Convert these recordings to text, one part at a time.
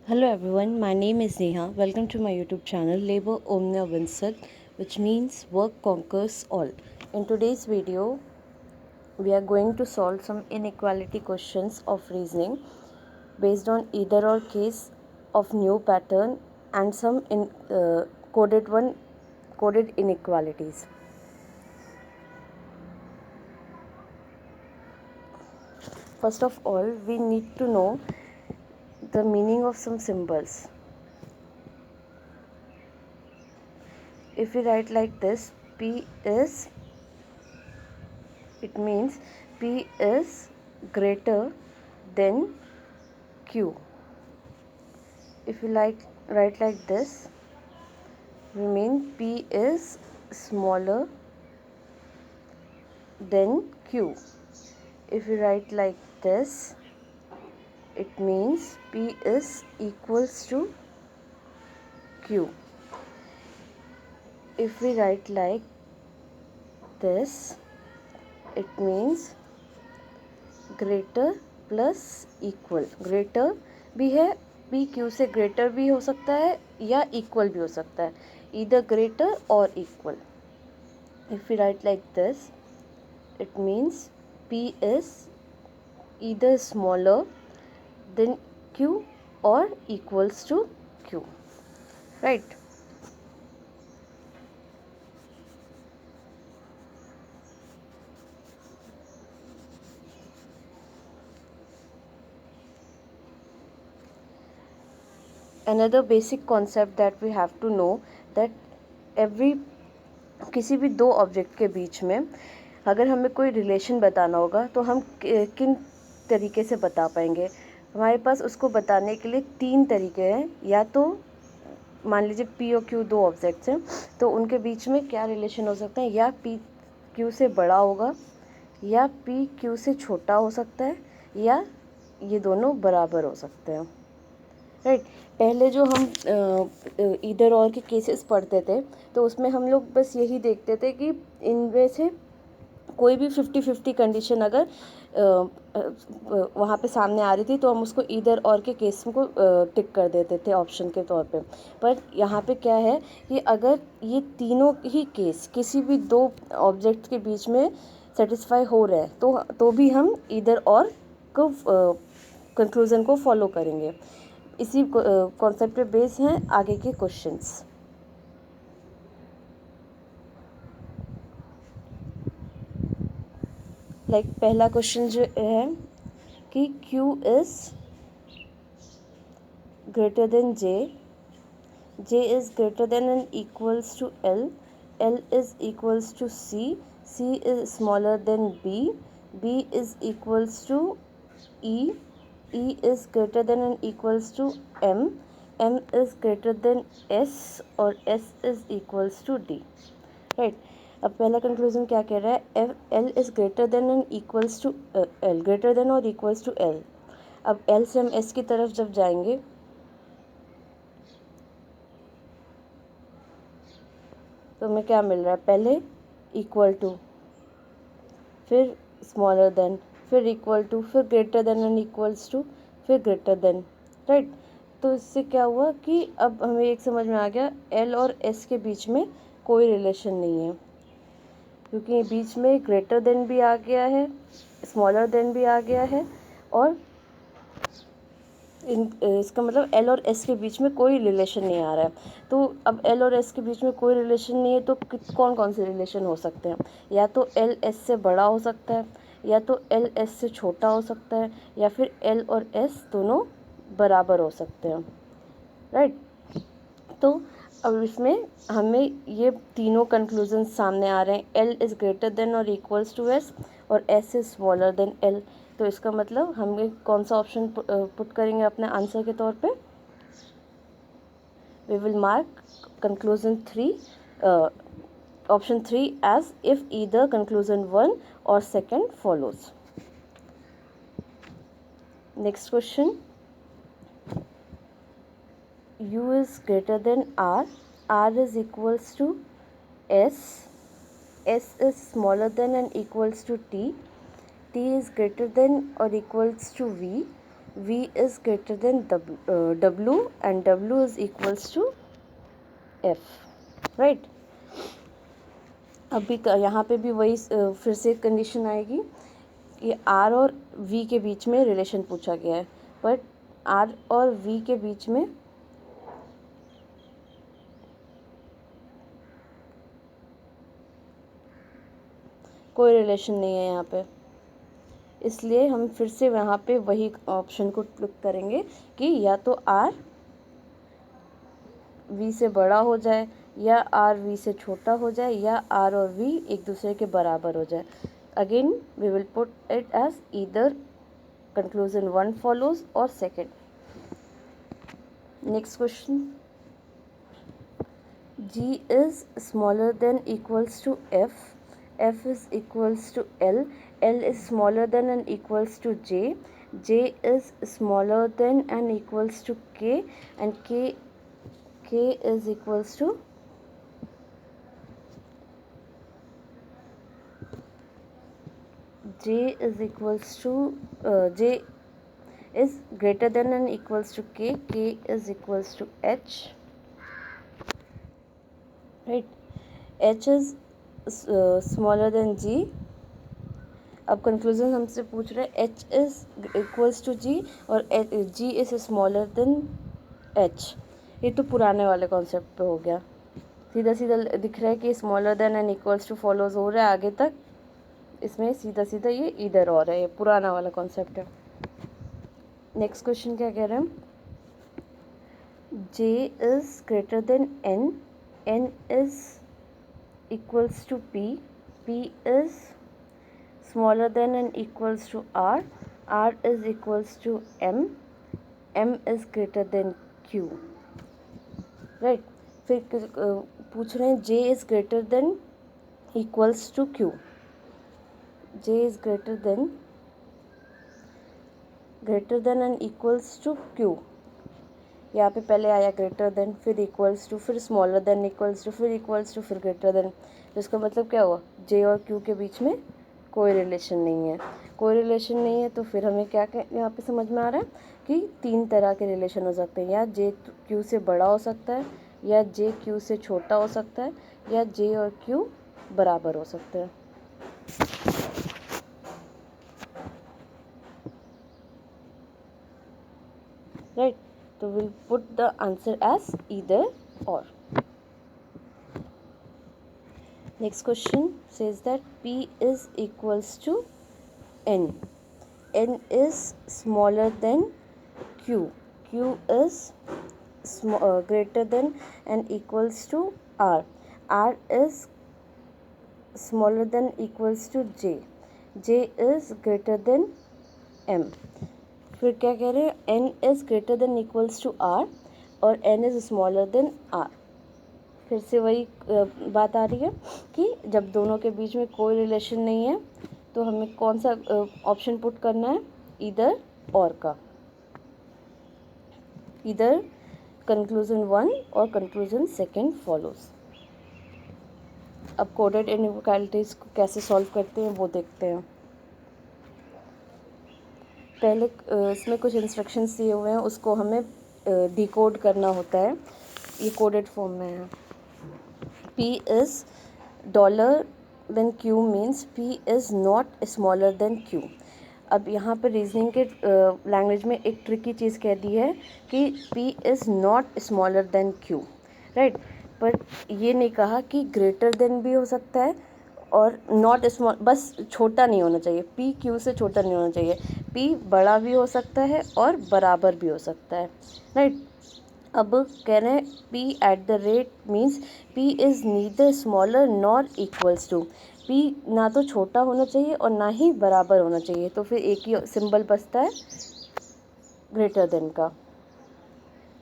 Hello everyone, my name is Neha. Welcome to my YouTube channel Labor Omnia Vincent, which means work conquers all. In today's video, we are going to solve some inequality questions of reasoning based on either or case of new pattern and some coded inequalities. First of all, we need to know the meaning of some symbols. If we write like this, P is, it means P is greater than Q. If we write like this, we mean P is smaller than Q. If we write like this, it means P is equals to Q. If we write like this, it means greater plus equal. Greater भी है, P Q से greater भी हो सकता है या equal भी हो सकता है, ईदर ग्रेटर और equal. If we write like this, it means P is either smaller than Q और equals to Q, right. Another basic concept that we have to know that किसी भी दो ऑब्जेक्ट के बीच में अगर हमें कोई रिलेशन बताना होगा तो हम किन तरीके से बता पाएंगे. हमारे पास उसको बताने के लिए तीन तरीके हैं. या तो मान लीजिए पी और क्यू दो ऑब्जेक्ट्स हैं, तो उनके बीच में क्या रिलेशन हो सकता है, या पी क्यू से बड़ा होगा, या पी क्यू से छोटा हो सकता है, या ये दोनों बराबर हो सकते हैं, राइट. पहले जो हम इधर और के केसेस पढ़ते थे तो उसमें हम लोग बस यही देखते थे कि इनमें से कोई भी 50-50 कंडीशन अगर वहाँ पे सामने आ रही थी तो हम उसको इधर और के केस को टिक कर देते थे ऑप्शन के तौर पे. पर यहाँ पे क्या है कि अगर ये तीनों ही केस किसी भी दो ऑब्जेक्ट के बीच में सेटिस्फाई हो रहे हैं तो भी हम इधर और को कंक्लूज़न को फॉलो करेंगे. इसी कॉन्सेप्ट पे बेस हैं आगे के क्वेश्चंस. लाइक पहला क्वेश्चन जो है कि Q is greater than J, J is greater than and equals to L, L is equals to C, C is smaller than B, B is equals to E, E is greater than and equals to M, M is greater than S और S is equals to D, right. अब पहला conclusion क्या कह रहा है, L is greater than and equals to L, greater than और equals to L. अब L से हम S की तरफ जब जाएंगे तो हमें क्या मिल रहा है, पहले इक्वल टू, फिर स्मॉलर देन, फिर इक्वल टू, फिर greater than and equals to, फिर ग्रेटर देन, राइट. तो इससे क्या हुआ कि अब हमें एक समझ में आ गया, एल और एस के बीच में कोई रिलेशन नहीं है, क्योंकि बीच में ग्रेटर देन भी आ गया है, स्मॉलर देन भी आ गया है, और इसका मतलब एल और एस के बीच में कोई रिलेशन नहीं आ रहा है. तो अब एल और एस के बीच में कोई रिलेशन नहीं है तो कौन कौन से रिलेशन हो सकते हैं, या तो एल एस से बड़ा हो सकता है, या तो एल एस से छोटा हो सकता है, या फिर एल और एस दोनों बराबर हो सकते हैं, राइट. तो अब इसमें हमें ये तीनों कंक्लूजन सामने आ रहे हैं, एल इज़ ग्रेटर देन और इक्वल्स टू एस और S is smaller then L. तो इसका मतलब हम कौन सा ऑप्शन पुट करेंगे अपने आंसर के तौर पे, we will mark conclusion 3, option 3 as if either conclusion 1 और second follows. Next question, U is greater than R, R is equals to S, S is smaller than and equals to T, T is greater than or equals to V, V is greater than W and W is equals to F, right. अभी यहाँ पे भी वही फिर से condition आएगी कि R और V के बीच में रिलेशन पूछा गया है, बट R और V के बीच में कोई रिलेशन नहीं है यहाँ पे, इसलिए हम फिर से वहाँ पे वही ऑप्शन को क्लिक करेंगे कि या तो R V से बड़ा हो जाए या R V से छोटा हो जाए या R और V एक दूसरे के बराबर हो जाए। Again we will put it as either conclusion 1 follows और second. Next question, G is smaller than equals to F, F is equals to L, L is smaller than and equals to J, J is smaller than and equals to K, and K is equals to J is equals to J is greater than and equals to K, K is equals to H, right? H is smaller than G। अब conclusion हमसे पूछ रहे हैं H is equals to G और G is smaller than H। ये तो पुराने वाले कॉन्सेप्ट पे हो गया, सीधा सीधा दिख रहा है कि smaller than and equals two follows हो रहा है आगे तक, इसमें सीधा सीधा ये इधर और है, ये पुराना वाला कॉन्सेप्ट है। नेक्स्ट क्वेश्चन क्या कह रहे हैं, J is greater than N, N is equals to P, P is smaller than and equals to R, R is equals to M, M is greater than Q, right. फिर पूछ रहे हैं J is greater than equals to Q, J is greater than and equals to Q। यहाँ पे पहले आया greater than, फिर equals to, फिर स्मॉलर देन, इक्वल्स टू, फिर इक्वल्स टू, फिर ग्रेटर देन। तो इसका मतलब क्या हुआ, J और Q के बीच में कोई रिलेशन नहीं है। कोई रिलेशन नहीं है तो फिर हमें क्या यहाँ पे समझ में आ रहा है कि 3 तरह के रिलेशन हो सकते हैं, या J Q से बड़ा हो सकता है, या J Q से छोटा हो सकता है, या J और Q बराबर हो सकते हैं, राइट। तो will put the answer as either और। Next question says that P is equals to N, N is smaller than Q, Q is greater than and equals to R, R is smaller than equals to J, J is greater than M। फिर क्या कह रहे हैं, N is greater than equals to R और N is smaller than R। फिर से वही बात आ रही है कि जब दोनों के बीच में कोई रिलेशन नहीं है तो हमें कौन सा ऑप्शन पुट करना है, इधर और का, इधर कंक्लूजन 1 और कंक्लूजन 2 फॉलोज। अब कोडेड इनइक्वालिटीज को कैसे सॉल्व करते हैं वो देखते हैं। पहले इसमें कुछ इंस्ट्रक्शंस दिए हुए हैं, उसको हमें डिकोड करना होता है, ये कोडेड फॉर्म में है। P is $Q means P is not smaller than Q। अब यहाँ पर रीजनिंग के लैंग्वेज में एक ट्रिकी चीज़ कह दी है कि P is not smaller than Q, right. पर ये नहीं कहा कि ग्रेटर देन भी हो सकता है और नॉट स्मॉल, बस छोटा नहीं होना चाहिए, P Q से छोटा नहीं होना चाहिए, P बड़ा भी हो सकता है और बराबर भी हो सकता है, राइट। अब कह रहे हैं P at the rate means P is neither smaller nor equals to, P ना तो छोटा होना चाहिए और ना ही बराबर होना चाहिए, तो फिर एक ही सिंबल बचता है ग्रेटर देन का।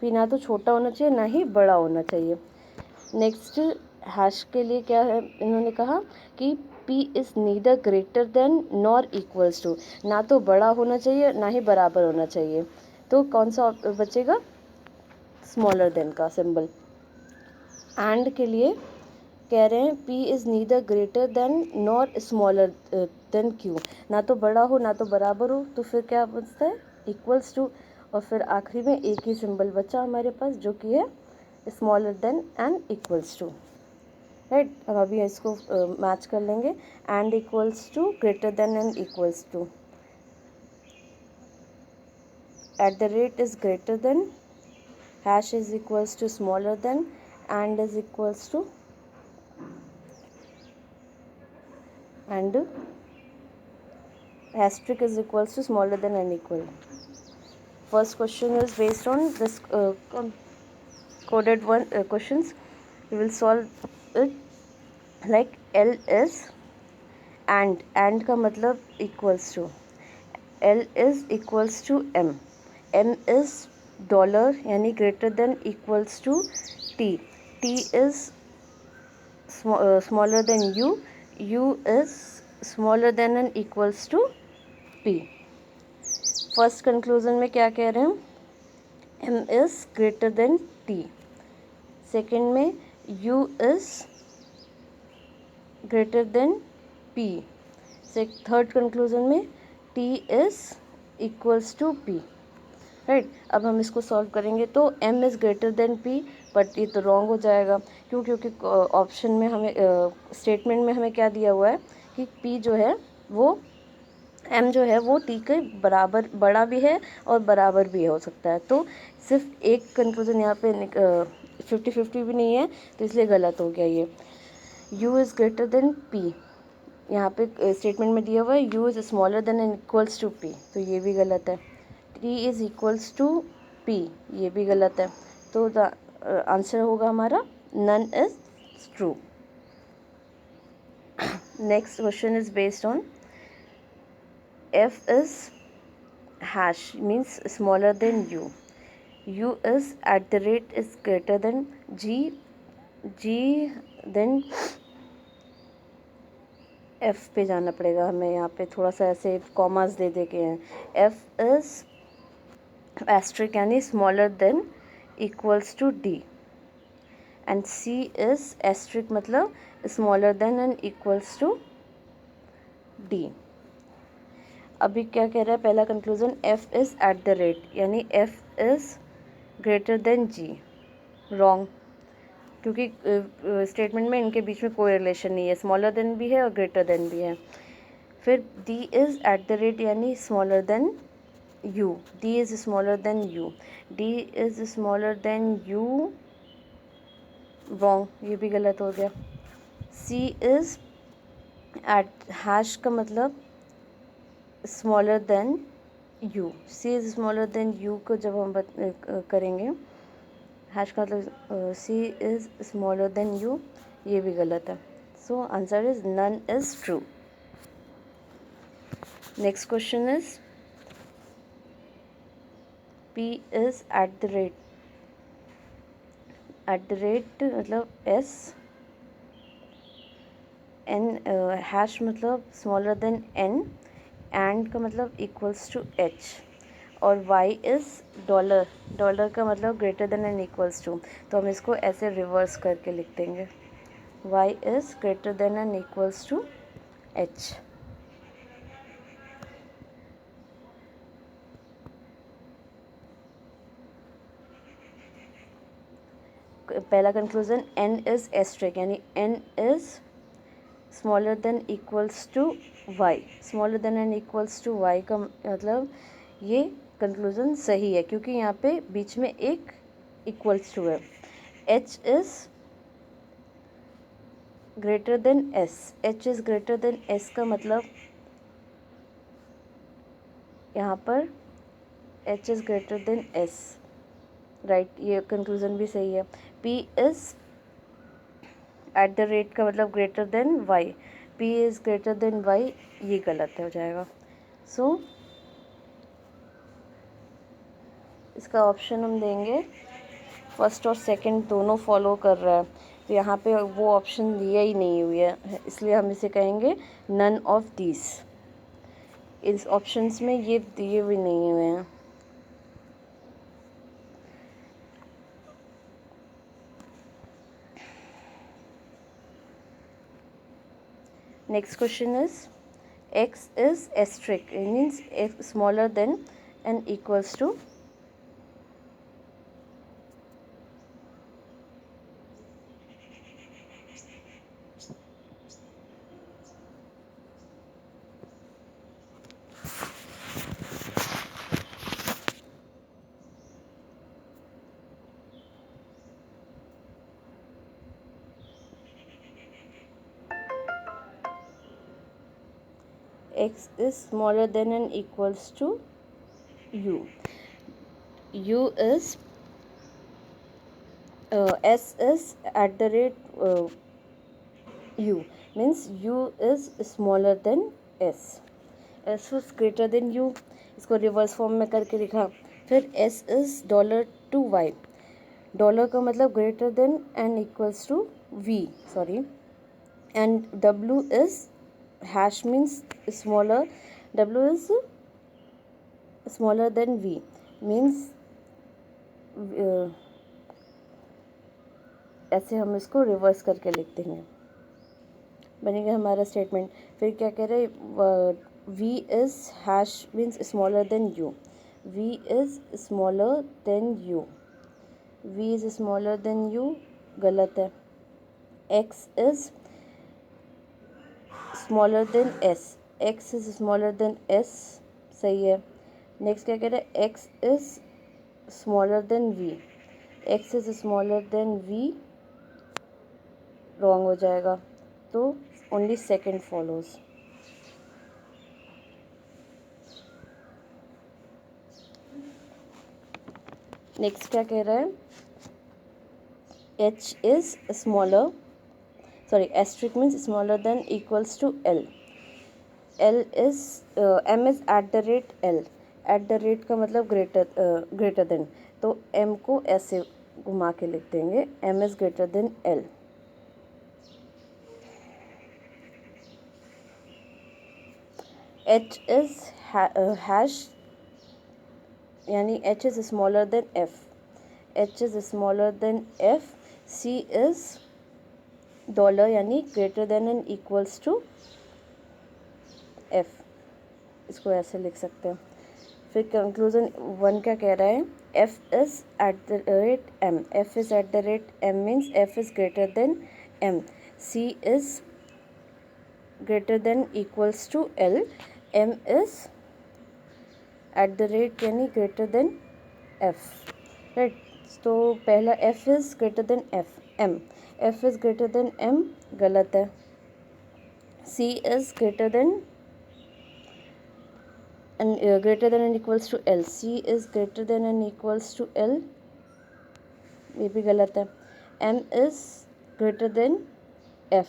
P ना तो छोटा होना चाहिए ना ही बड़ा होना चाहिए। नेक्स्ट हैश के लिए क्या है, इन्होंने कहा कि P is neither greater than nor equals to, ना तो बड़ा होना चाहिए ना ही बराबर होना चाहिए, तो कौन सा बचेगा, स्मॉलर देन का सिंबल। एंड के लिए कह रहे हैं P is neither greater than nor smaller than Q, ना तो बड़ा हो ना तो बराबर हो, तो फिर क्या बचता है इक्वल्स टू, और फिर आखिरी में एक ही सिंबल बचा हमारे पास जो कि है smaller than and equals to, right. अब अभी इसको मैच कर लेंगे, and equals to, greater than and equals to, at the rate is greater than, hash is equals to smaller than, and is equals to, and asterisk is equals to smaller than and equal. First question is based on this coded one questions. We will solve it like L is and का मतलब equals to, L is equals to M, M is dollar यानी greater than equals to T, T is smaller than U, U is smaller than and equals to P. First conclusion में क्या कह रहे हैं, M is greater than T, second में U is greater than P, third conclusion में T is equals to P, right. अब हम इसको सॉल्व करेंगे तो M is greater than P, but ये तो रॉन्ग हो जाएगा, क्यों, क्योंकि ऑप्शन में हमें स्टेटमेंट में हमें क्या दिया हुआ है कि P जो है वो M जो है वो T के बराबर बड़ा भी है और बराबर भी हो सकता है, तो सिर्फ एक कंक्लूजन यहाँ पे 50-50 भी नहीं है, तो इसलिए गलत हो गया ये। U is greater than P, यहाँ पे स्टेटमेंट में दिया हुआ है U is smaller than and equals to P, तो ये भी गलत है। T is equals to P, ये भी गलत है, तो आंसर होगा हमारा none is true. Next question is based on F is hash means smaller than U, U is at the rate is greater than G, G then F पे जाना पड़ेगा हमें, यहाँ पे थोड़ा सा ऐसे कॉमास दे दे के हैं, F is asterisk यानी smaller than equals to D, and C is asterisk मतलब smaller than and equals to D। अभी क्या कह रहा है पहला conclusion, F is at the rate यानी F is greater then G, wrong, क्योंकि स्टेटमेंट में इनके बीच में कोई रिलेशन नहीं है, स्मॉलर देन भी है और ग्रेटर देन भी है। फिर D is at the rate यानी smaller than U, D is smaller than U, D is smaller than U, wrong, ये भी गलत हो गया। C इज़ एट हैश का मतलब smaller than U, C is smaller than U को जब हम करेंगे हैश का मतलब C is smaller than U, ये भी गलत है, so answer is none is true. Next question is P is at the rate मतलब S, N हैश मतलब स्मॉलर देन N, एंड का मतलब इक्वल्स टू H, और Y इज़ डॉलर, डॉलर का मतलब greater than and equals to, तो हम इसको ऐसे रिवर्स करके लिख देंगे, Y is greater than and equals to H। पहला कंक्लूजन N इज़ एस्ट्रिक यानी N is smaller than equals to Y, smaller than and equals to Y का मतलब ये कंक्लूजन सही है, क्योंकि यहाँ पे बीच में एक इक्वल्स टू है। H is greater then S, H is greater then S का मतलब यहाँ पर H is greater then S, right, ये कंक्लूजन भी सही है। P is at the rate का मतलब greater then Y, P is greater then Y, ये गलत हो जाएगा, सो इसका ऑप्शन हम देंगे फर्स्ट और सेकंड दोनों फॉलो कर रहा है, तो यहाँ पे वो ऑप्शन दिया ही नहीं हुई है, इसलिए हम इसे कहेंगे नन ऑफ दीज, इस ऑप्शंस में ये दिए भी नहीं हुए हैं। Next question is X is asterisk means X smaller than n equals to x is smaller than and equals to u. U is s is at the rate u, means u is smaller than s. s was greater than u, इसको reverse form में करके लिखा. फिर s is $2y. Dollar का मतलब greater than and equals to v, sorry. and w is hash means smaller, w is smaller than v means ऐसे हम इसको रिवर्स करके लिखते हैं, बनेगा हमारा स्टेटमेंट. फिर क्या कह रहे, v is hash means smaller than u, v is smaller than u, v is smaller than u गलत है. x is smaller than S, X is smaller than S, सही है. नेक्स्ट क्या कह रहे हैं, X is smaller than V, X is smaller than V wrong हो जाएगा. तो ओनली सेकेंड फॉलोज. नेक्स्ट क्या कह रहा है, H is smaller, sorry, asterisk means smaller than equals to L. L is M is at the rate L. At the rate का मतलब greater than, तो M को ऐसे घुमा के लिख देंगे, M is greater than L. H is hash, यानी H is smaller than F. H is smaller than F. C is dollar यानी greater than and equals to F, इसको ऐसे लिख सकते हैं. फिर कंक्लूजन 1 क्या कह रहा है, F is at the rate M, F is at the rate M means F is greater than M, C is greater than equals to L, M is at the rate यानी greater than F, right. तो पहला F is greater than F M, F is greater than M गलत है. C is greater than and equals to L, C is greater than and equals to L, ये भी गलत है. M is greater than F,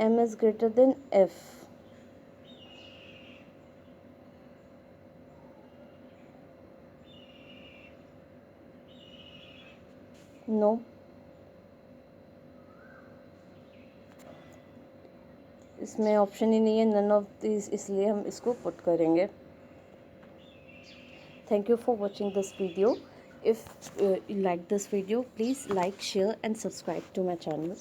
M is greater than F, no. इसमें option ही नहीं है, नन ऑफ दिस, इसलिए हम इसको पुट करेंगे. Thank you for watching this video. If you like this video, please like, share and subscribe to my channel.